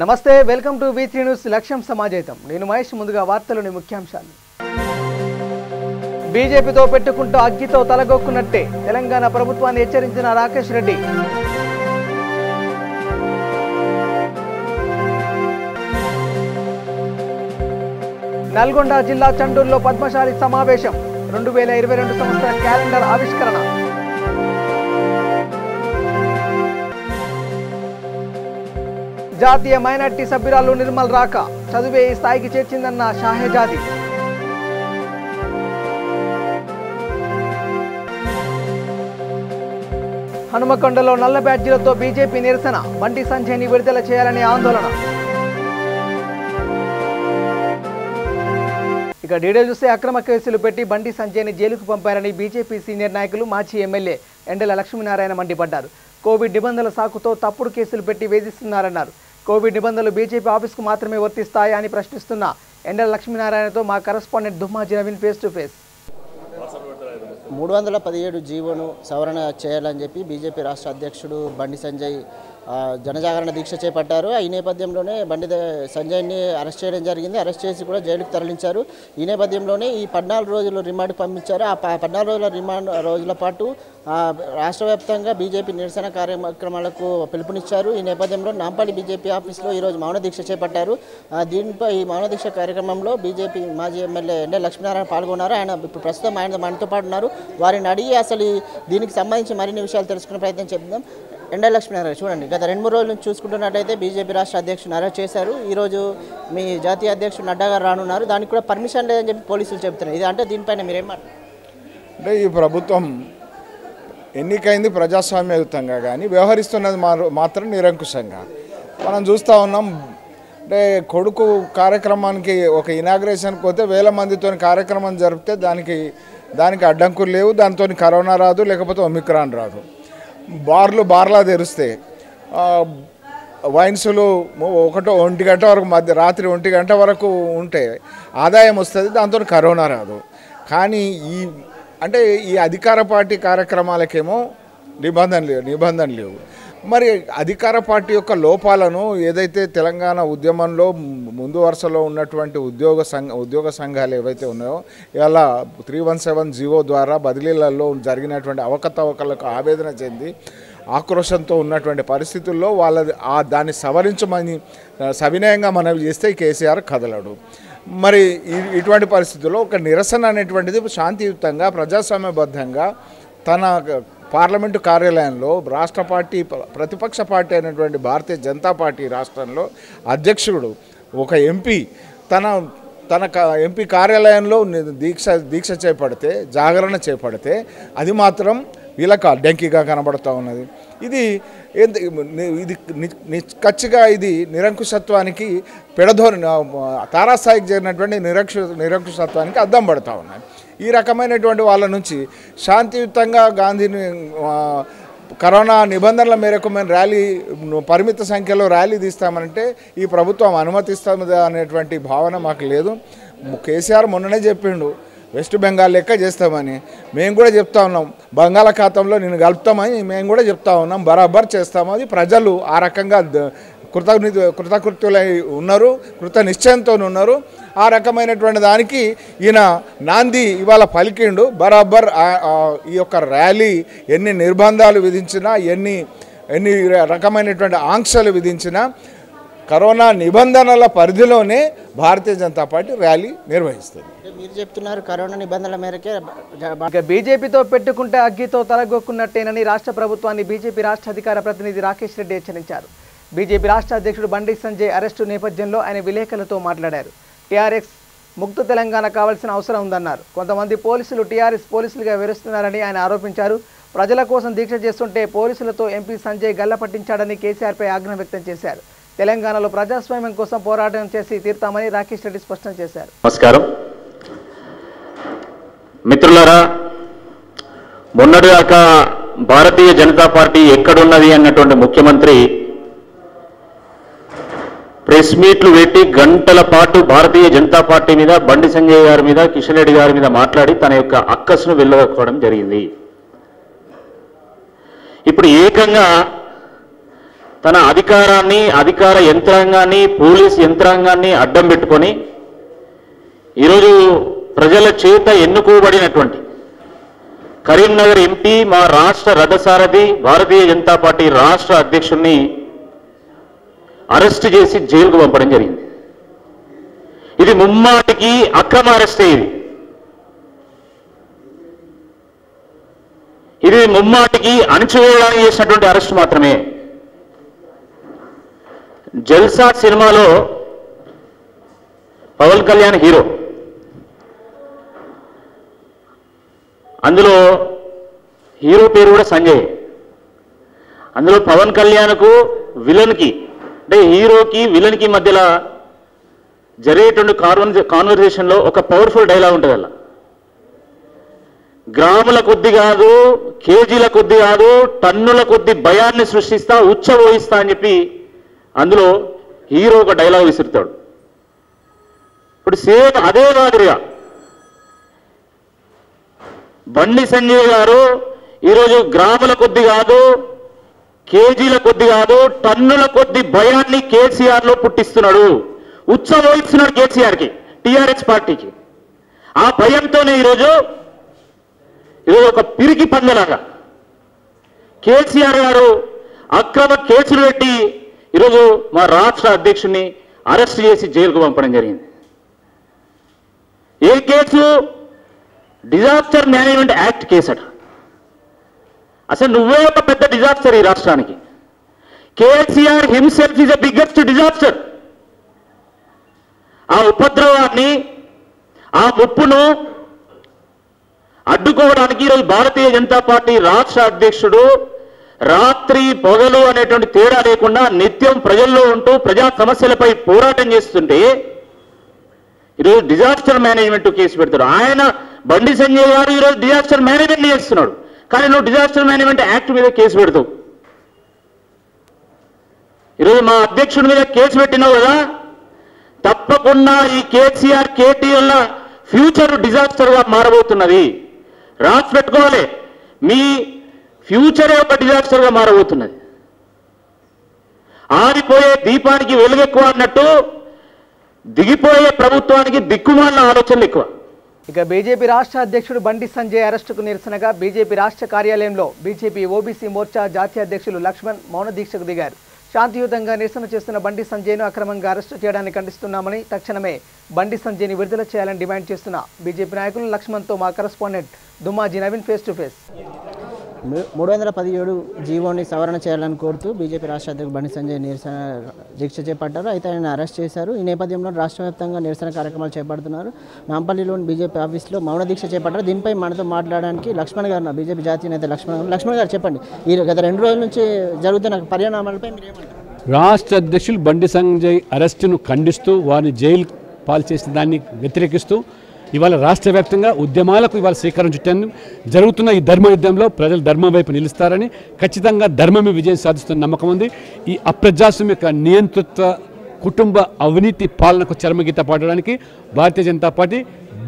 నమస్తే welcome to V3 news లక్ష్యం సమాజేతం నేను మహేష్ ముందుగా వార్తలోని ముఖ్యాంశాలు బీజేపీతో పెట్టుకుంటూ అగ్గితో తలగొక్కునట్టే తెలంగాణ ప్రభుత్వాన్ని హెచ్చరించిన రాకేష్ రెడ్డి నల్గొండ జిల్లా చండూరులో పద్మశాలి సమావేశం 2022 సంవత్సర క్యాలెండర్ ఆవిష్కరణ జాతీయ మైనార్టీ సభ్యురాలు నిర్మల్ రాక చదువే ఈ స్థాయికి చేర్చిందన్న షాహెజాది హనుమకొండలో నల్ల బ్యాడ్జీలతో బీజేపీ నిరసన బండి సంజయ్ని విడుదల చేయాలని ఆందోళన ఇక డీటెయిల్ చూస్తే అక్రమ కేసులు పెట్టి బండి సంజయ్ని జైలుకు పంపారని బీజేపీ సీనియర్ నాయకులు మాజీ ఎమ్మెల్యే ఎండల లక్ష్మీనారాయణ మండిపడ్డారు. కోవిడ్ నిబంధనల సాకుతో తప్పుడు కేసులు పెట్టి వేధిస్తున్నారన్నారు. కోవిడ్ నిబంధనలు బీజేపీ ఆఫీస్కు మాత్రమే వర్తిస్తాయా అని ప్రశ్నిస్తున్న ఎండల లక్ష్మీనారాయణతో మా correspondent Dummaji Naveen face to face. 317 జీవోను సవరణ చేయాలని చెప్పి బీజేపీ రాష్ట్ర అధ్యక్షుడు బండి సంజయ్ జనజాగరణ దీక్ష చేపట్టారు. ఈ నేపథ్యంలోనే బండి సంజయ్ని అరెస్ట్ చేయడం జరిగింది. అరెస్ట్ చేసి కూడా జైలుకు తరలించారు. ఈ నేపథ్యంలోనే ఈ 14 రోజులు రిమాండ్కి పంపించారు. ఆ 14 రోజుల రిమాండ్ రోజుల పాటు రాష్ట్ర వ్యాప్తంగా బీజేపీ నిరసన కార్యక్రమాలకు పిలుపునిచ్చారు. ఈ నేపథ్యంలో నాంపల్లి బీజేపీ ఆఫీస్లో ఈరోజు మౌన దీక్ష చేపట్టారు. దీనిపై ఈ మౌన దీక్ష కార్యక్రమంలో బీజేపీ మాజీ ఎమ్మెల్యే ఎండల లక్ష్మీనారాయణ పాల్గొన్నారు. ఆయన ఇప్పుడు ప్రస్తుతం మనతో పాటు ఉన్నారు. వారిని అడిగి అసలు దీనికి సంబంధించి మరిన్ని విషయాలు తెలుసుకునే ప్రయత్నం చేద్దాం. ఎండల లక్ష్మీనారాయణ, చూడండి, గత 2-3 రోజుల నుంచి చూసుకుంటున్నట్టయితే బీజేపీ రాష్ట్ర అధ్యక్షుడు అరెస్ట్ చేశారు. ఈరోజు మీ జాతీయ అధ్యక్షుడు నడ్డా గారు రానున్నారు. దానికి కూడా పర్మిషన్ లేదని చెప్పి పోలీసులు చెబుతున్నారు. ఇది అంటే దీనిపైన మీరేమంటారు? అంటే ఈ ప్రభుత్వం ఎన్నికైంది ప్రజాస్వామ్యయుతంగా కానీ వ్యవహరిస్తున్నది మాత్రం నిరంకుశంగా మనం చూస్తూ ఉన్నాం. అంటే కొడుకు కార్యక్రమానికి ఒక ఇనాగ్రేషన్కి పోతే 1000 మందితో కార్యక్రమం జరిపితే దానికి అడ్డంకులు లేవు. దాంతో కరోనా రాదు, లేకపోతే ఒమిక్రాన్ రాదు. బార్లా తెరిస్తే వైన్సులు 1 గంట వరకు రాత్రి 1 గంట వరకు ఉంటే ఆదాయం వస్తుంది, దాంతో కరోనా రాదు. కానీ ఈ అధికార పార్టీ కార్యక్రమాలకేమో నిబంధన లేవు. మరి అధికార పార్టీ యొక్క లోపాలను ఏదైతే తెలంగాణ ఉద్యమంలో ముందు వరుసలో ఉన్నటువంటి ఉద్యోగ సంఘాలు ఏవైతే ఉన్నాయో ఇలా 317 జీవో ద్వారా బదిలీలలో జరిగినటువంటి అవకతవకలకు ఆవేదన చెంది ఆక్రోశంతో ఉన్నటువంటి పరిస్థితుల్లో దాన్ని సవరించమని సవినయంగా మనవి చేస్తే కేసీఆర్ కదలడు. మరి ఇటువంటి పరిస్థితుల్లో ఒక నిరసన అనేటువంటిది శాంతియుతంగా ప్రజాస్వామ్యబద్ధంగా తన పార్లమెంటు కార్యాలయంలో రాష్ట్ర పార్టీ ప్రతిపక్ష పార్టీ అయినటువంటి భారతీయ జనతా పార్టీ రాష్ట్రంలో అధ్యక్షుడు ఒక ఎంపీ తన ఎంపీ కార్యాలయంలో దీక్ష చేపడితే, జాగరణ చేపడితే అది మాత్రం వీళ్ళకు అడ్డంకిగా కనబడుతూ ఉన్నది. ఇది ఖచ్చితంగా ఇది నిరంకుశత్వానికి తారాస్థాయికి చేరినటువంటి నిరంకుశత్వానికి అద్దం పడుతూ ఉన్నాయి. ఈ రకమైనటువంటి వాళ్ళ నుంచి శాంతియుతంగా గాంధీని కరోనా నిబంధనల మేరకు మేము పరిమిత సంఖ్యలో ర్యాలీ తీస్తామంటే ఈ ప్రభుత్వం అనుమతిస్తుంది అనేటువంటి భావన మాకు లేదు. కేసీఆర్ మొన్ననే చెప్పిండు వెస్ట్ బెంగాల్ లెక్క చేస్తామని. మేము కూడా చెప్తా ఉన్నాం, బంగాళాఖాతంలో నేను కలుపుతామని మేము కూడా చెప్తా ఉన్నాం. బరాబర్ చేస్తాము. అది ప్రజలు ఆ రకంగా కృతకృత్యులై ఉన్నారు, కృత నిశ్చయంతో ఉన్నారు. ఆ రకమైనటువంటి దానికి ఈయన నాంది ఇవాళ పలికిండు. బరాబర్ ఈ యొక్క ర్యాలీ ఎన్ని నిర్బంధాలు విధించినా, ఎన్ని రకమైనటువంటి ఆంక్షలు విధించినా కరోనా నిబంధనల పరిధిలోనే భారతీయ జనతా పార్టీ ర్యాలీ నిర్వహిస్తుంది. మీరు చెప్తున్నారు కరోనా నిబంధనల మేరకే. బీజేపీతో పెట్టుకుంటే అగ్గితో తలగొక్కున్నట్టేనని రాష్ట్ర ప్రభుత్వాన్ని బీజేపీ రాష్ట్ర అధికార ప్రతినిధి రాకేష్ రెడ్డి హెచ్చరించారు. బీజేపీ రాష్ట్ర అధ్యక్షుడు బండి సంజయ్ అరెస్టు నేపథ్యంలో ఆయన విలేకరులతో మాట్లాడారు. టీఆర్ఎస్ ముక్త తెలంగాణ కావాల్సిన అవసరం ఉందన్నారు. కొంతమంది పోలీసులు టీఆర్ఎస్ పోలీసులుగా వివరిస్తున్నారని ఆయన ఆరోపించారు. ప్రజల కోసం దీక్ష చేస్తుంటే పోలీసులతో ఎంపీ సంజయ్ గల్ల పట్టించాడని కేసీఆర్పై ఆగ్రహం వ్యక్తం చేశారు. తెలంగాణలో ప్రజాస్వామ్యం కోసం పోరాటం చేసి తీర్తామని రాకేష్ రెడ్డి స్పష్టం చేశారు. నమస్కారం మిత్రులారా, మొన్నటిదాకా భారతీయ జనతా పార్టీ ఎక్కడున్నది అన్నటువంటి ముఖ్యమంత్రి ప్రెస్ మీట్లు పెట్టి గంటల పాటు భారతీయ జనతా పార్టీ మీద, బండి సంజయ్ గారి మీద, కిషన్ రెడ్డి గారి మీద మాట్లాడి తన యొక్క అక్కసును వెళ్ళగొట్టుకోవడం జరిగింది. ఇప్పుడు ఏకంగా తన అధికారాన్ని, అధికార యంత్రాంగాన్ని, పోలీస్ యంత్రాంగాన్ని అడ్డం పెట్టుకొని ఈరోజు ప్రజల చేత ఎన్నుకోబడినటువంటి కరీంనగర్ ఎంపీ, మా రాష్ట్ర రథసారథి, భారతీయ జనతా పార్టీ రాష్ట్ర అధ్యక్షుడిని అరెస్ట్ చేసి జైలుకు పంపడం జరిగింది. ఇది ముమ్మాటికి అక్రమ అరెస్టే. ఇది ముమ్మాటికి అణచివేయడానికి చేసినటువంటి అరెస్ట్ మాత్రమే. జల్సా సినిమాలో పవన్ కళ్యాణ్ హీరో. అందులో హీరో పేరు కూడా సంజయ్. అందులో పవన్ కళ్యాణ్కు విలన్కి, అంటే హీరోకి విలన్కి మధ్యలో జరిగేటువంటి కాన్వర్జేషన్లో ఒక పవర్ఫుల్ డైలాగ్ ఉంటుంది. అలా గ్రాముల కొద్ది కాదు, కేజీల కొద్ది కాదు, టన్నుల కొద్ది భయాన్ని సృష్టిస్తా, ఉచ్చబోయిస్తా అని చెప్పి అందులో హీరో ఒక డైలాగ్ విసురుతాడు. ఇప్పుడు సేమ్ అదే మాదిరిగా బండి సంజయ్ గారు ఈరోజు గ్రాముల కొద్ది కాదు, కేజీల కొద్ది కాదు, టన్నుల కొద్ది భయాన్ని కేసీఆర్లో పుట్టిస్తున్నాడు, ఉచ్చబోయిస్తున్నాడు కేసీఆర్కి, టీఆర్ఎస్ పార్టీకి. ఆ భయంతోనే ఈరోజు ఒక పిరికి పందలాగా కేసీఆర్ గారు అక్రమ కేసులు పెట్టి ఈరోజు మా రాష్ట్ర అధ్యక్షుడిని అరెస్ట్ చేసి జైలుకు పంపడం జరిగింది. ఏ case? Disaster management act case అట. అసలు నువ్వే ఒక పెద్ద డిజాస్టర్ ఈ రాష్ట్రానికి. KCR himself is the biggest disaster. ఆ ఉపద్రవాన్ని, ఆ ముప్పును అడ్డుకోవడానికి ఈరోజు భారతీయ జనతా పార్టీ రాష్ట్ర అధ్యక్షుడు రాత్రి పొగలు అనేటువంటి తేడా లేకుండా నిత్యం ప్రజల్లో ఉంటూ ప్రజా సమస్యలపై పోరాటం చేస్తుంటే ఈరోజు డిజాస్టర్ మేనేజ్మెంట్ కేసు పెడతాడు. ఆయన బండి సంజయ్ గారు ఈరోజు డిజాస్టర్ మేనేజ్మెంట్ చేస్తున్నాడు, కానీ నువ్వు డిజాస్టర్ మేనేజ్మెంట్ యాక్ట్ మీద కేసు పెడతావు. ఈరోజు మా అధ్యక్షుడి మీద కేసు పెట్టినావు కదా, తప్పకుండా ఈ కేసీఆర్ కేటీఎల్ ఫ్యూచర్ డిజాస్టర్గా మారబోతున్నది. రాసి పెట్టుకోవాలి, మీ ఫ్యూచరే ఒక డిజాస్టర్గా మారబోతున్నది. ఆరిపోయే దీపానికి వెలుగెక్కువ అన్నట్టు దిగిపోయే ప్రభుత్వానికి దిక్కుమాలిన ఆలోచనలు ఎక్కువ. ఇక బీజేపీ రాష్ట్ర అధ్యక్షుడు బండి సంజయ్ అరెస్టుకు నిరసనగా బీజేపీ రాష్ట్ర కార్యాలయంలో బీజేపీ ఓబీసీ మోర్చా జాతీయ అధ్యక్షులు లక్ష్మణ్ మౌన దీక్షకు దిగారు. శాంతియుతంగా నిరసన చేస్తున్న బండి సంజయ్ను అక్రమంగా అరెస్టు చేయడాన్ని ఖండిస్తున్నామని, తక్షణమే బండి సంజయ్ని విడుదల చేయాలని డిమాండ్ చేస్తున్న బీజేపీ నాయకులు లక్ష్మణ్తో మా correspondent Dummaji Naveen face to face. 317 జీవోని సవరణ చేయాలని కోరుతూ బీజేపీ రాష్ట్ర అధ్యక్షుడు బండి సంజయ్ నిరసన దీక్ష చేపట్టారు. అయితే ఆయన అరెస్ట్ చేశారు. ఈ నేపథ్యంలో రాష్ట్ర వ్యాప్తంగా నిరసన కార్యక్రమాలు చేపడుతున్నారు. నాంపల్లిలోని బీజేపీ ఆఫీస్లో మౌన దీక్ష చేపట్టారు. దీనిపై మనతో మాట్లాడడానికి లక్ష్మణ్ గారు, బీజేపీ జాతీయ నేత లక్ష్మణ్ గారు చెప్పండి, ఈ గత 2 రోజుల నుంచి జరుగుతున్న పరిణామాలపై మీరు ఏమంటారు? రాష్ట్ర అధ్యక్షులు బండి సంజయ్ అరెస్టును ఖండిస్తూ వారిని జైలు పాలు చేసిన దాన్ని వ్యతిరేకిస్తూ ఇవాళ రాష్ట్ర వ్యాప్తంగా ఉద్యమాలకు ఇవాళ శ్రీకారం చుట్టాను. జరుగుతున్న ఈ ధర్మ యుద్ధంలో ప్రజలు ధర్మం వైపు నిలుస్తారని, ఖచ్చితంగా ధర్మమే విజయం సాధిస్తున్న నమ్మకం ఉంది. ఈ అప్రజాస్వామిక నియంతృత్వ కుటుంబ అవినీతి పాలనకు చరమగీత పాడడానికి భారతీయ జనతా పార్టీ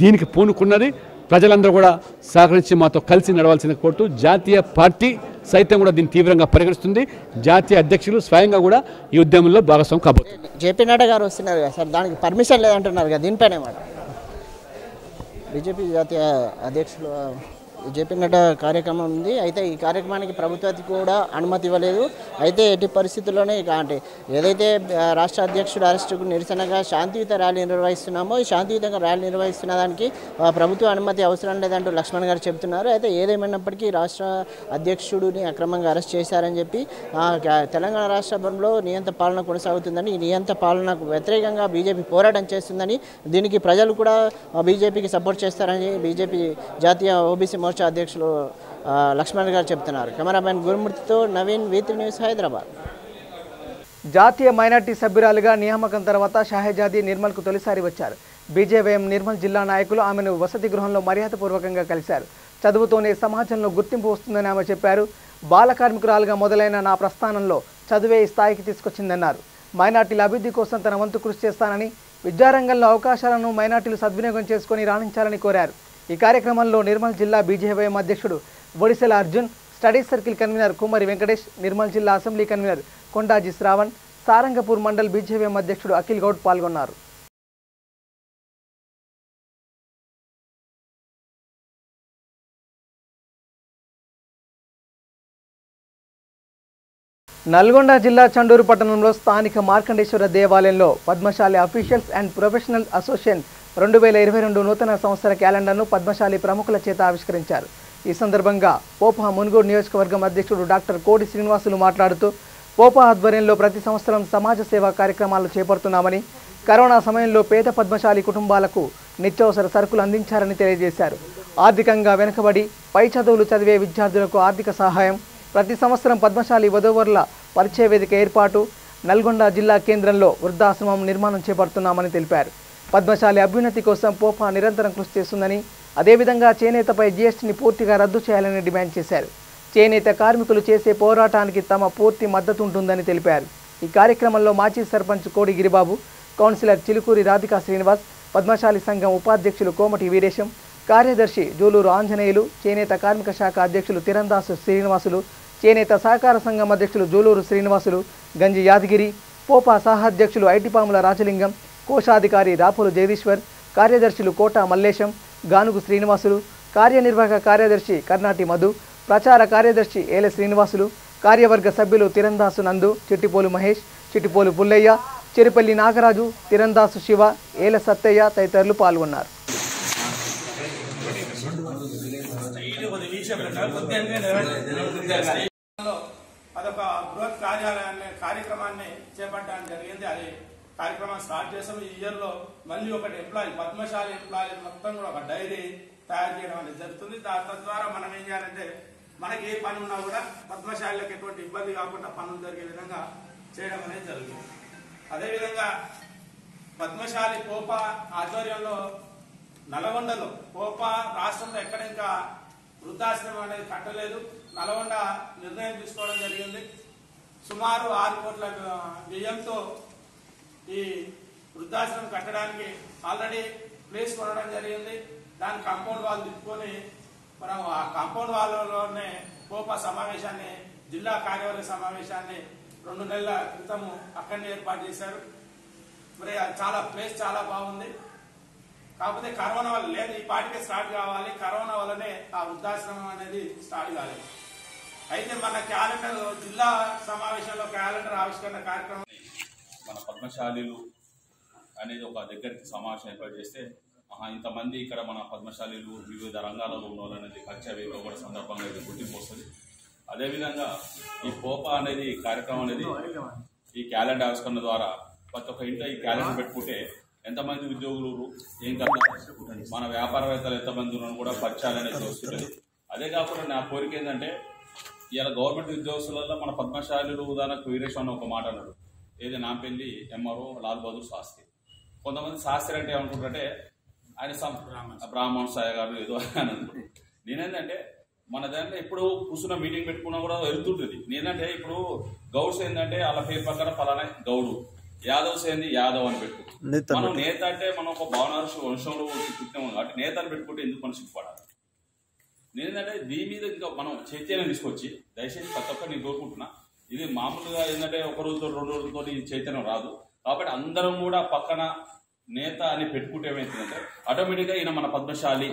దీనికి పూనుకున్నది. ప్రజలందరూ కూడా సహకరించి మాతో కలిసి నడవాల్సిన కోరుతూ జాతీయ పార్టీ సైతం కూడా దీన్ని తీవ్రంగా పరిగణిస్తుంది. జాతీయ అధ్యక్షులు స్వయంగా కూడా ఈ ఉద్యమంలో భాగస్వామ్యం కాబోతున్నారు. జేపీ నడ్డా గారు వస్తున్నారు కదా సార్, దానికి పర్మిషన్ లేదంటున్నారు కదా, దీనిపైన మాట బీజేపీ జాతీయ అధ్యక్షులు జేపీ నడ్డా కార్యక్రమం ఉంది. అయితే ఈ కార్యక్రమానికి ప్రభుత్వానికి కూడా అనుమతి ఇవ్వలేదు. అయితే ఎట్టి పరిస్థితుల్లోనే అంటే ఏదైతే రాష్ట్ర అధ్యక్షుడు అరెస్టుకు నిరసనగా శాంతియుత ర్యాలీ నిర్వహిస్తున్నామో, ఈ శాంతియుతంగా ర్యాలీ నిర్వహిస్తున్న దానికి ప్రభుత్వ అనుమతి అవసరం లేదంటూ లక్ష్మణ్ గారు చెబుతున్నారు. అయితే ఏదేమైనప్పటికీ రాష్ట్ర అధ్యక్షుడిని అక్రమంగా అరెస్ట్ చేశారని చెప్పి తెలంగాణ రాష్ట్రంలో నియంత పాలన కొనసాగుతుందని, ఈ నియంత పాలనకు వ్యతిరేకంగా బీజేపీ పోరాటం చేస్తుందని, దీనికి ప్రజలు కూడా బీజేపీకి సపోర్ట్ చేస్తారని బీజేపీ జాతీయ ఓబీసీ మోర్చా అధ్యక్షులు లక్ష్మణ్ గారు చెప్తున్నారు. కెమెరామెన్ గురుమూర్తితో నవీన్, V3 న్యూస్, హైదరాబాద్. జాతీయ మైనార్టీ సభ్యురాలుగా నియామకం తర్వాత షాహజాదీ నిర్మల్కు తొలిసారి వచ్చారు. బీజేవైఎం నిర్మల్ జిల్లా నాయకులు ఆమెను వసతి గృహంలో మర్యాదపూర్వకంగా కలిశారు. చదువుతోనే సమాజంలో గుర్తింపు వస్తుందని ఆమె చెప్పారు. బాల కార్మికురాలుగా మొదలైన నా ప్రస్థానంలో చదువే ఈ స్థాయికి తీసుకొచ్చిందన్నారు. మైనార్టీల అభివృద్ధి కోసం తన వంతు కృషి చేస్తానని, విద్యారంగంలో అవకాశాలను మైనార్టీలు సద్వినియోగం చేసుకుని రాణించాలని కోరారు. ఈ కార్యక్రమంలో నిర్మల్ జిల్లా బీజేవైఎం అధ్యక్షుడు ఒడిశెల అర్జున్, స్టడీ సర్కిల్ కన్వీనర్ కుమ్మరి వెంకటేష్, నిర్మల్ జిల్లా అసెంబ్లీ కన్వీనర్ కొండాజీ శ్రావణ్, సారంగపూర్ మండల్ బీజేపీఎం అధ్యక్షుడు అఖిల్ గౌడ్ పాల్గొన్నారు. నల్గొండ జిల్లా చండూరు పట్టణంలో స్థానిక మార్కండేశ్వర దేవాలయంలో Padmashali officials and professional association 2022 నూతన సంవత్సర క్యాలెండర్ను పద్మశాలి ప్రముఖుల చేత ఆవిష్కరించారు. ఈ సందర్భంగా పోపా మున్గోడు నియోజకవర్గం అధ్యక్షుడు డాక్టర్ కోడి శ్రీనివాసులు మాట్లాడుతూ పోపా ఆధ్వర్యంలో ప్రతి సంవత్సరం సమాజ సేవా కార్యక్రమాలు చేపడుతున్నామని, కరోనా సమయంలో పేద పద్మశాలి కుటుంబాలకు నిత్యావసర సరుకులు అందించారని తెలియజేశారు. ఆర్థికంగా వెనుకబడి పై చదువులు చదివే విద్యార్థులకు ఆర్థిక సహాయం, ప్రతి సంవత్సరం పద్మశాలి వధూవరుల పరిచయ వేదిక ఏర్పాటు, నల్గొండ జిల్లా కేంద్రంలో వృద్ధాశ్రమం నిర్మాణం చేపడుతున్నామని తెలిపారు. పద్మశాలి అభ్యున్నతి కోసం పోపా నిరంతరం కృషి చేస్తుందని, అదేవిధంగా చేనేతపై జీఎస్టీని పూర్తిగా రద్దు చేయాలని డిమాండ్ చేశారు. చేనేత కార్మికులు చేసే పోరాటానికి తమ పూర్తి మద్దతు ఉంటుందని తెలిపారు. ఈ కార్యక్రమంలో మాజీ సర్పంచ్ కోడి గిరిబాబు, కౌన్సిలర్ చిలుకూరి రాధికా శ్రీనివాస్, పద్మశాలి సంఘం ఉపాధ్యక్షులు కోమటి వీరేశం, కార్యదర్శి జూలూరు ఆంజనేయులు, చేనేత కార్మిక శాఖ అధ్యక్షులు తిరందాసు శ్రీనివాసులు, చేనేత సహకార సంఘం అధ్యక్షులు జూలూరు శ్రీనివాసులు, గంజి యాదగిరి, పోపా సహాధ్యక్షులు ఐటిపాముల రాజలింగం, కోశాధికారి రాపులు జగదీశ్వర్, కార్యదర్శులు కోట మల్లేశం, గానుగు శ్రీనివాసులు, కార్యనిర్వాహక కార్యదర్శి కర్నాటి మధు, ప్రచార కార్యదర్శి ఏల శ్రీనివాసులు, కార్యవర్గ సభ్యులు తిరందాసు నందు, చిట్టిపోలు మహేష్, చిట్టిపోలు పుల్లయ్య, చెరుపల్లి నాగరాజు, తిరందాసు శివ, ఏల సత్తయ్య తదితరులు పాల్గొన్నారు. అదొక బృహత్ కార్యక్రమాన్ని చేపట్టడానికి జరిగింది. అది కార్యక్రమం స్టార్ట్ చేసాము. ఈ ఇయర్ లో మళ్ళీ ఒకటి పద్మశాలి ఎంప్లాయీ మొత్తం కూడా ఒక డైరీ తయారు చేయడం అనేది జరుగుతుంది. తద్వారా మనం ఏం చేయాలంటే మనకి ఏ పని ఉన్నా కూడా పద్మశాలకు ఎటువంటి ఇబ్బంది కాకుండా పనులు జరిగే విధంగా చేయడం అనేది జరుగుతుంది. అదేవిధంగా పద్మశాలి పోపా ఆధ్వర్యంలో నల్గొండలో పోపా రాష్ట్రంలో ఎక్కడ ఇంకా వృద్ధాశ్రమం అనేది కట్టలేదు. నల్గొండ నిర్ణయం తీసుకోవడం జరిగింది. సుమారు 6 కోట్ల వ్యయంతో ఈ వృద్ధాశ్రమం కట్టడానికి ఆల్రెడీ ప్లేస్ కొనడం జరిగింది. దాని కాంపౌండ్ వాల్ తిప్పుకొని మనం ఆ కాంపౌండ్ వాల్లోనే పోపా సమావేశాన్ని, జిల్లా కార్యవర్గ సమావేశాన్ని 2 నెలల క్రితము అక్కడనే ఏర్పాటు చేశారు. మరి చాలా ప్లేస్ చాలా బాగుంది. కాకపోతే కరోనా వల్ల లేదు, ఈ పాటికే స్టార్ట్ కావాలి. కరోనా వల్లనే ఆ వృద్ధాశ్రమం అనేది స్టార్ట్ కాలేదు. అయితే మన క్యాలెండర్ జిల్లా సమావేశంలో క్యాలెండర్ ఆవిష్కరణ కార్యక్రమం మన పద్మశాలీలు అనేది ఒక దగ్గరికి సమావేశం ఏర్పాటు చేస్తే ఇంతమంది ఇక్కడ మన పద్మశాలీలు వివిధ రంగాలలో ఉన్న అనేది పరిచయ వేదిక కూడా సందర్భంగా ఇది గుర్తింపు వస్తుంది. అదేవిధంగా ఈ పోపా అనేది కార్యక్రమం అనేది ఈ క్యాలెండర్ ఆవిష్కరణ ద్వారా ప్రతి ఒక్క ఇంట్లో ఈ క్యాలెండర్ పెట్టుకుంటే ఎంతమంది ఉద్యోగులు ఏం కదా మన వ్యాపారవేత్తలు ఎంతమంది ఉన్నారో కూడా పరిచయాలు అనేది వస్తుంటుంది. అదే కాకుండా నా కోరిక ఏంటంటే ఇలా గవర్నమెంట్ ఉద్యోగస్తులలో మన పద్మశాలీలు ఉదాహరణకు వీరేష్ అని ఒక మాట అన్నాడు. ఏది నాంపల్లి ఎంఆర్ఓ లాల్ బహదూర్ శాస్త్రి. కొంతమంది శాస్త్రి అంటే ఏమనుకుంటారంటే ఆయన బ్రాహ్మణ సాయ గారు ఏదో అని అనుకుంటారు. నేనేంటంటే మన దాంట్లో ఎప్పుడు కూర్చున్న మీటింగ్ పెట్టుకున్నా కూడా వెళ్తుంటుంది. నేనంటే ఇప్పుడు గౌడ్స్ ఏంటంటే వాళ్ళ పేరు పక్కన ఫలానా గౌడు, యాదవ్స్ ఏంది యాదవ్ అని పెట్టుకుంటాం. మనం నేత అంటే మనం ఒక భావన వంశంలో పుట్టినాము కాబట్టి నేతలు పెట్టుకుంటే ఎందుకు మనం సిగ్గుపడాలి? నేనంటే దీని మీద ఇంకా మనం చైతన్యం తీసుకొచ్చి దయచేసి ప్రతి ఒక్కరు నేను కోరుకుంటున్నా. ఇది మామూలుగా ఏంటంటే 1 రోజుతో 2 రోజులతో చైతన్యం రాదు. కాబట్టి అందరం కూడా పక్కన నేత అని పెట్టుకుంటే ఏమవుతుందంటే ఆటోమేటిక్గా ఈయన మన పద్మశాలి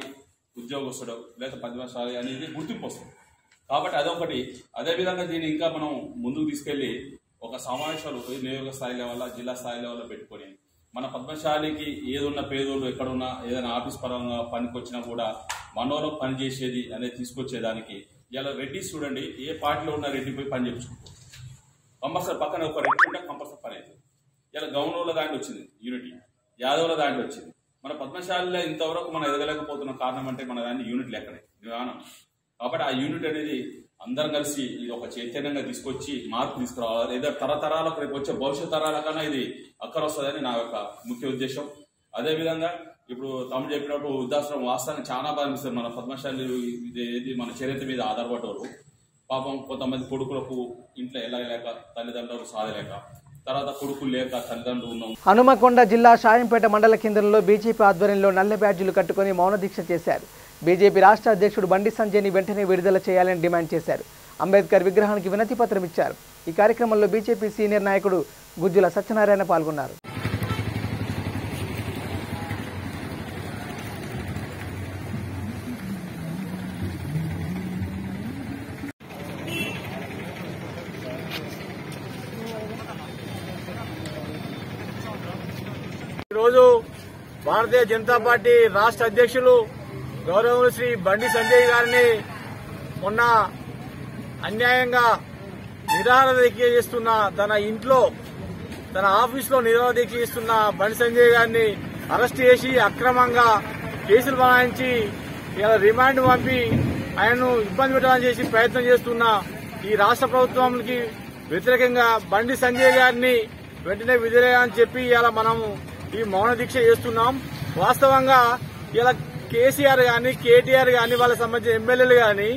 ఉద్యోగస్తుడు లేదా పద్మశాలి అనేది గుర్తింపు వస్తుంది. కాబట్టి అదొకటి. అదేవిధంగా దీన్ని ఇంకా మనం ముందుకు తీసుకెళ్లి ఒక సమావేశాలు నియోజక స్థాయి లెవెల్లో, జిల్లా స్థాయి లెవెల్లో పెట్టుకొని మన పద్మశాలికి ఏదున్న పేదోళ్ళు ఎక్కడున్నా ఏదైనా ఆఫీస్ పరంగా పనికి వచ్చినా కూడా మనోలో పని చేసేది అనేది తీసుకొచ్చేదానికి ఇలా రెడ్డి చూడండి, ఏ పార్టీలో ఉన్న రెడ్డి పోయి పని చేయించుకుంటారు. కంపల్సరీ పక్కన ఒక రెడ్డి ఉంటే కంపల్సరీ పని అవుతుంది. ఇలా గౌన్ల దాంట్లో వచ్చింది యూనిటీ, యాదవుల దాంట్లో వచ్చింది. మన పద్మశాలిలో ఇంతవరకు మనం ఎదగలేకపోతున్న కారణం అంటే మన దాన్ని యూనిట్ లెక్కనే విధానం. కాబట్టి ఆ యూనిట్ అనేది అందరం కలిసి ఇది ఒక చైతన్యంగా తీసుకొచ్చి మార్పు తీసుకురావాలి. లేదా తరతరాలకు రేపు వచ్చే భవిష్యత్ తరాలకన్నా ఇది అక్కర వస్తుందని నా యొక్క ముఖ్య ఉద్దేశం. అదేవిధంగా ఇప్పుడు తమ్ముడు చెప్పినప్పుడు వృద్ధాశ్రమం వాస్తవానికి చాలా బాగా అనిపిస్తుంది. మన పద్మశాలి ఇది మన చరిత్ర మీద ఆధారపడ్డారు. పాపం కొంతమంది కొడుకులకు ఇంట్లో ఎలా లేక తల్లిదండ్రులు సాధలేక, తర్వాత కొడుకులు లేక తల్లిదండ్రులు ఉన్నాం. హనుమకొండ జిల్లా షాయంపేట మండల కేంద్రంలో బీజేపీ ఆధ్వర్యంలో నల్ల బ్యాడ్జీలు కట్టుకుని మౌన దీక్ష చేశారు. బీజేపీ రాష్ట్ర అధ్యక్షుడు బండి సంజయ్ని వెంటనే విడుదల చేయాలని డిమాండ్ చేశారు. అంబేద్కర్ విగ్రహానికి వినతి పత్రం ఇచ్చారు. ఈ కార్యక్రమంలో బీజేపీ సీనియర్ నాయకుడు గుజ్జుల సత్యనారాయణ పాల్గొన్నారు. ఈరోజు భారతీయ జనతా పార్టీ రాష్ట్ర అధ్యక్షులు గౌరవ శ్రీ బండి సంజయ్ గారిని మొన్న అన్యాయంగా నిరాహార దీక్ష చేస్తున్న తన ఇంట్లో తన ఆఫీసులో నిరాహార దీక్ష చేస్తున్న బండి సంజయ్ గారిని అరెస్ట్ చేసి అక్రమంగా కేసులు బనాయించి ఇలా రిమాండ్ పంపి ఆయనను ఇబ్బంది పెట్టాలని చేసి ప్రయత్నం చేస్తున్న ఈ రాష్ట్ర ప్రభుత్వానికి వ్యతిరేకంగా బండి సంజయ్ గారిని వెంటనే విడుదలని చెప్పి ఇలా మనము ఈ మౌన దీక్ష చేస్తున్నాం. వాస్తవంగా ఇలా కేసీఆర్ గాని కేటీఆర్ గాని వాళ్ళకి సంబంధించిన ఎమ్మెల్యేలు గాని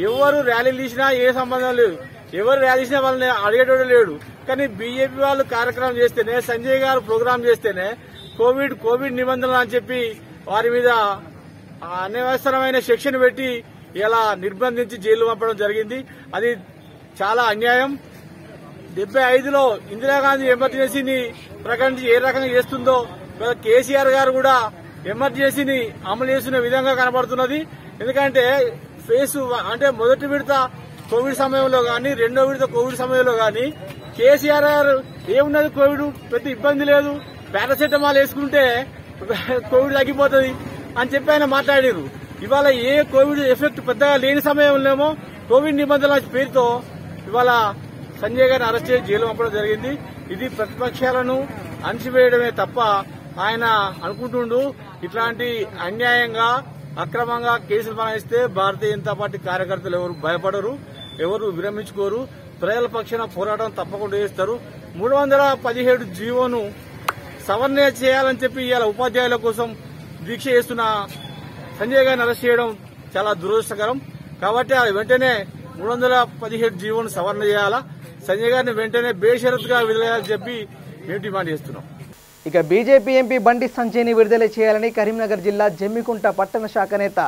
ఎవరు ర్యాలీలు తీసినా ఏ సంబంధం లేదు, ఎవరు ర్యాలీ తీసినా వాళ్ళని అడిగేటోడు లేడు. కానీ బీజేపీ వాళ్ళు కార్యక్రమం చేస్తేనే, సంజయ్ గారు ప్రోగ్రాం చేస్తేనే కోవిడ్ నిబంధనలు అని చెప్పి వారి మీద అనవసరమైన సెక్షన్ పెట్టి ఇలా నిర్బంధించి జైలు పంపడం జరిగింది. అది చాలా అన్యాయం. 75లో ఇందిరాగాంధీ ఎమర్జెన్సీని ప్రకటించి ఏ రకంగా చేస్తుందో కేసీఆర్ గారు కూడా ఎమర్జెన్సీని అమలు చేస్తున్న విధంగా కనబడుతున్నది. ఎందుకంటే అంటే మొదటి విడత కోవిడ్ సమయంలో గాని, రెండో విడత కోవిడ్ సమయంలో గాని కేసీఆర్ గారు ఏమున్నది, కోవిడ్ పెద్ద ఇబ్బంది లేదు, పారాసెటమాల్ వేసుకుంటే కోవిడ్ తగ్గిపోతుంది అని చెప్పి ఆయన మాట్లాడారు. ఇవాళ ఏ కోవిడ్ ఎఫెక్ట్ పెద్దగా లేని సమయంలోనేమో కోవిడ్ నిబంధనల పేరుతో ఇవాళ సంజయ్ గారిని అరెస్ట్ చేసి జైలు పంపడం జరిగింది. ఇది ప్రతిపక్షాలను అణచివేయడమే తప్ప ఆయన అనుకుంటుండు ఇట్లాంటి అన్యాయంగా అక్రమంగా కేసులు బనాయిస్తే భారతీయ జనతా పార్టీ కార్యకర్తలు ఎవరు భయపడరు, ఎవరు విరమించుకోరు. ప్రజల పక్షాన పోరాటం తప్పకుండా చేస్తారు. 317 జీవోను సవరణ చేయాలని చెప్పి ఇవాళ ఉపాధ్యాయుల కోసం దీక్ష చేస్తున్న సంజయ్ గారిని అరెస్ట్ చేయడం చాలా దురదృష్టకరం. కాబట్టి వెంటనే 317 జీవోను సవరణ చేయాలా, సంజయ్ గారిని వెంటనే బేషరతుగా విడుదలని చెప్పి మేము డిమాండ్ చేస్తున్నాం. ఇక బీజేపీ ఎంపీ బండి సంజయ్ని విడుదల చేయాలని కరీంనగర్ జిల్లా జమ్మికుంట పట్టణ శాఖ నేత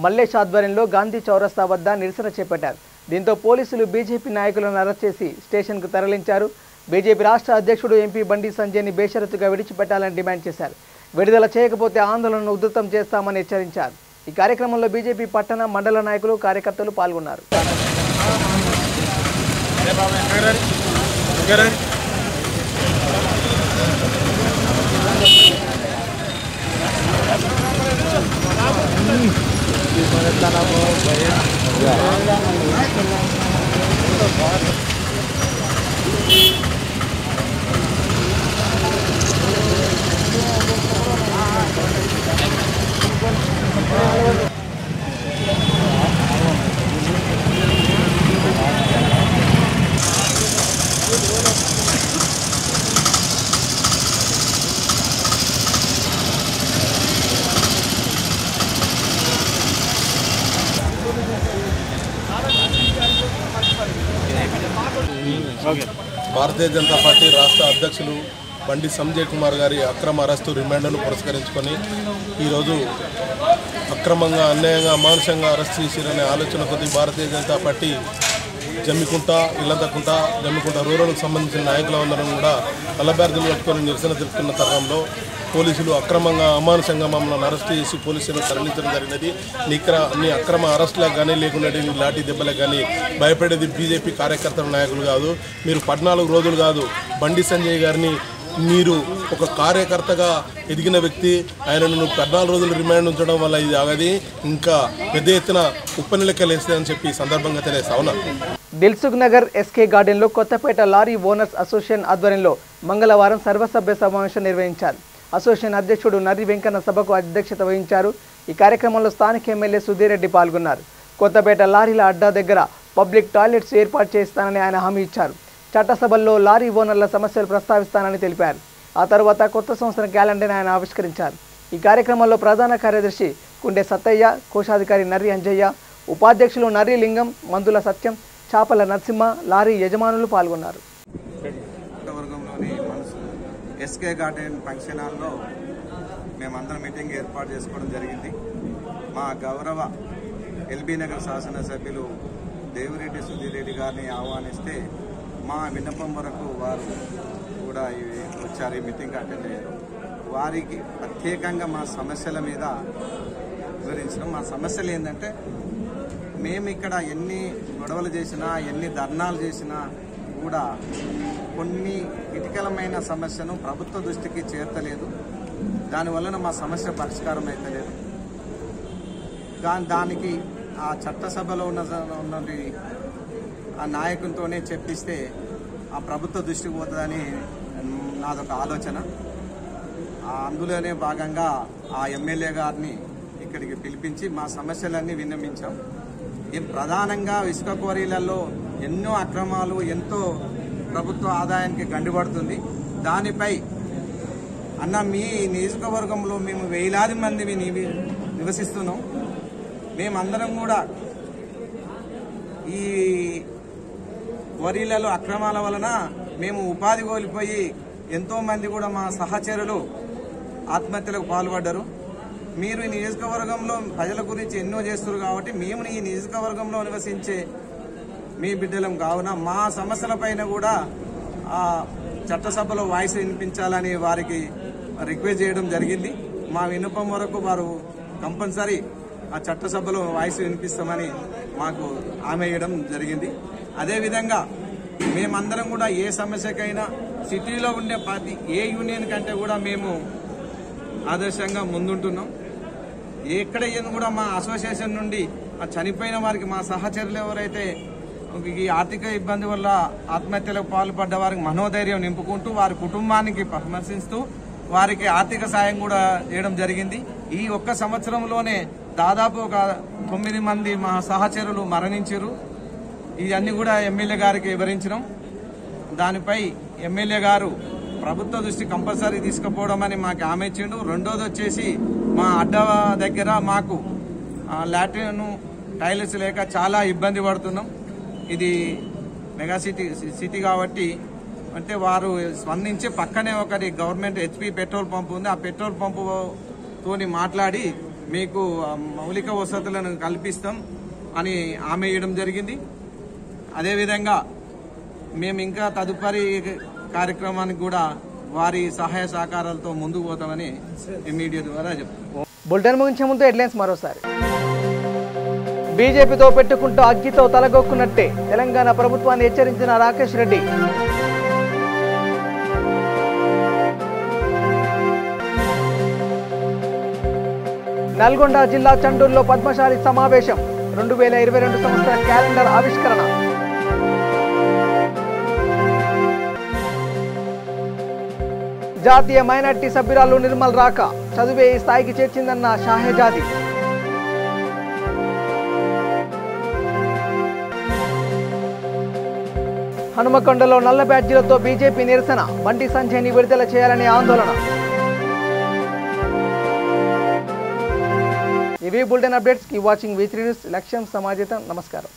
మల్లేష్ ఆధ్వర్యంలో గాంధీ చౌరస్తా వద్ద నిరసన చేపట్టారు. దీంతో పోలీసులు బీజేపీ నాయకులను అరెస్ట్ చేసి స్టేషన్కు తరలించారు. బీజేపీ రాష్ట్ర అధ్యక్షుడు ఎంపీ బండి సంజయ్ని బేషరతుగా విడిచిపెట్టాలని డిమాండ్ చేశారు. విడుదల చేయకపోతే ఆందోళనను ఉధృతం చేస్తామని హెచ్చరించారు. ఈ కార్యక్రమంలో బీజేపీ పట్టణ మండల నాయకులు కార్యకర్తలు పాల్గొన్నారు. భారతీయ జనతా పార్టీ రాష్ట్ర అధ్యక్షులు బండి సంజయ్ కుమార్ గారి అక్రమ అరెస్టు రిమాండ్ను పురస్కరించుకొని ఈరోజు అక్రమంగా అన్యాయంగా అమానుషంగా అరెస్ట్ చేసిరనే ఆలోచన కొద్ది భారతీయ జనతా పార్టీ జమ్మికుంట, ఇల్లంతకుంట, జమ్మికుంట రూరల్కు సంబంధించిన నాయకులందరం కూడా నల్లబ్యార్దులు పట్టుకొని నిరసన తెలుపుతున్న తరుణంలో పోలీసులు అక్రమంగా అమానుషంగా మమ్మల్ని అరెస్ట్ చేసి పోలీసులను తరలించడం జరిగినది. నీ అక్రమ అరెస్టులకు కానీ లేకుండా నీ లాఠీ దెబ్బలకు కానీ భయపడేది బీజేపీ కార్యకర్తల నాయకులు కాదు. మీరు 14 రోజులు కాదు, బండి సంజయ్ గారిని మీరు ఒక కార్యకర్తగా ఎదిగిన వ్యక్తి, ఆయనను 14 రోజులు రిమాండ్ ఉంచడం వల్ల ఇది ఆగది, ఇంకా పెద్ద ఎత్తున ఉప్పనిలెక్కలేస్తుందని చెప్పి సందర్భంగా తెలియజేస్తా ఉన్నా. దిల్సుఖ్ నగర్ ఎస్కే గార్డెన్లో కొత్తపేట లారీ ఓనర్స్ అసోసియేషన్ ఆధ్వర్యంలో మంగళవారం సర్వసభ్య సమావేశం నిర్వహించారు. అసోసియేషన్ అధ్యక్షుడు నర్రి వెంకన్న సభకు అధ్యక్షత వహించారు. ఈ కార్యక్రమంలో స్థానిక ఎమ్మెల్యే సుధీర్ రెడ్డి పాల్గొన్నారు. కొత్తపేట లారీల అడ్డా దగ్గర పబ్లిక్ టాయిలెట్స్ ఏర్పాటు చేస్తానని ఆయన హామీ ఇచ్చారు. చట్టసభల్లో లారీ ఓనర్ల సమస్యలు ప్రస్తావిస్తానని తెలిపారు. ఆ తర్వాత కొత్త సంవత్సరం క్యాలెండర్ని ఆయన ఆవిష్కరించారు. ఈ కార్యక్రమంలో ప్రధాన కార్యదర్శి కుండే సత్తయ్య, కోశాధికారి నర్రి అంజయ్య, ఉపాధ్యక్షులు నర్రి లింగం, మందుల సత్యం, చాపల నరసింహ, లారీ యజమానులు పాల్గొన్నారు. ఎస్కే గార్డెన్ ఫంక్షన్ హాల్లో మేమందరం మీటింగ్ ఏర్పాటు చేసుకోవడం జరిగింది. మా గౌరవ ఎల్బీ నగర్ శాసనసభ్యులు దేవిరెడ్డి సుధీర్ రెడ్డి గారిని ఆహ్వానిస్తే మా విన్నపం వరకు వారు కూడా వచ్చారు, ఈ మీటింగ్ అటెండ్ అయ్యారు. వారికి ప్రత్యేకంగా మా సమస్యల మీద వివరించడం. మా సమస్యలు ఏంటంటే మేము ఇక్కడ ఎన్ని గొడవలు చేసినా ఎన్ని ధర్నాలు చేసినా కూడా కొన్ని క్రిటికలమైన సమస్యను ప్రభుత్వ దృష్టికి చేర్చలేదు. దానివలన మా సమస్య పరిష్కారం అవుతలేదు. దానికి ఆ చట్టసభలో ఉన్నటువంటి ఆ నాయకునితోనే చెప్పిస్తే ఆ ప్రభుత్వ దృష్టికి పోతుందని నాదొక ఆలోచన. అందులోనే భాగంగా ఆ ఎమ్మెల్యే గారిని ఇక్కడికి పిలిపించి మా సమస్యలన్నీ విన్నవించాం. ప్రధానంగా ఇసుక క్వారీలలో ఎన్నో అక్రమాలు, ఎంతో ప్రభుత్వ ఆదాయానికి గండిపడుతుంది. దానిపై అన్న మీ నియోజకవర్గంలో మేము వేలాది మంది నివసిస్తున్నాం. మేమందరం కూడా ఈ క్వారీలలో అక్రమాల వలన మేము ఉపాధి కోల్పోయి ఎంతోమంది కూడా మా సహచరులు ఆత్మహత్యలకు పాల్పడ్డారు. మీరు ఈ నియోజకవర్గంలో ప్రజల గురించి ఎన్నో చేస్తున్నారు కాబట్టి మేము ఈ నియోజకవర్గంలో నివసించే మీ బిడ్డలం కావున మా సమస్యలపైన కూడా ఆ చట్టసభలో వాయిస్ వినిపించాలని వారికి రిక్వెస్ట్ చేయడం జరిగింది. మా విన్నపం వరకు వారు కంపల్సరీ ఆ చట్టసభలో వాయిస్ వినిపిస్తామని మాకు హామీ ఇవ్వడం జరిగింది. అదేవిధంగా మేమందరం కూడా ఏ సమస్యకైనా సిటీలో ఉండే ఏ యూనియన్ కంటే కూడా మేము ఆదర్శంగా ముందుంటున్నాం. ఎక్కడ కూడా మా అసోసియేషన్ నుండి ఆ చనిపోయిన వారికి మా సహచరులు ఎవరైతే ఈ ఆర్థిక ఇబ్బంది వల్ల ఆత్మహత్యలకు పాల్పడ్డ వారికి మనోధైర్యం నింపుకుంటూ వారి కుటుంబానికి పరామర్శిస్తూ వారికి ఆర్థిక సాయం కూడా చేయడం జరిగింది. ఈ ఒక్క సంవత్సరంలోనే దాదాపు ఒక 9 మంది మా సహచరులు మరణించారు. ఇవన్నీ కూడా ఎమ్మెల్యే గారికి వివరించడం. దానిపై ఎమ్మెల్యే గారు ప్రభుత్వ దృష్టి కంపల్సరీ తీసుకుపోవడం అని మాకు హామీ ఇచ్చిండు. రెండోది వచ్చేసి మా అడ్డ దగ్గర మాకు లాట్రిన్ టైలెట్స్ లేక చాలా ఇబ్బంది పడుతున్నాం. ఇది మెగా సిటీ కాబట్టి అంటే వారు స్పందించి పక్కనే ఒకటి గవర్నమెంట్ హెచ్పి పెట్రోల్ పంపు ఉంది. ఆ పెట్రోల్ పంపుతోని మాట్లాడి మీకు మౌలిక వసతులను కల్పిస్తాం అని హామీ ఇవ్వడం జరిగింది. అదేవిధంగా మేము ఇంకా తదుపరి కార్యక్రమానికి కూడా వారి సహాయ సహకారాలతో ముందుకు పోతామని మీడియా ద్వారా చెప్తాం. బులెటిన్ ముగించే ముందు హెడ్లైన్స్ మరోసారి. బీజేపీతో పెట్టుకుంటూ అగ్గితో తలగొక్కున్నట్టే తెలంగాణ ప్రభుత్వాన్ని హెచ్చరించిన రాకేష్ రెడ్డి. నల్గొండ జిల్లా చండూరులో పద్మశాలి సమావేశం, 2022 సంవత్సర క్యాలెండర్ ఆవిష్కరణ. జాతీయ మైనార్టీ సభ్యురాలు నిర్మల్ రాక చదువే ఈ స్థాయికి చేర్చిందన్న షాహేజాది. హనుమకొండలో నల్ల బ్యాడ్జీలతో బీజేపీ నిరసన, బండి సంజయ్ని విడుదల చేయాలని ఆందోళన. ఇవి bulletin updates. Keep watching V3 news. లక్ష్యం సమాజం. నమస్కారం.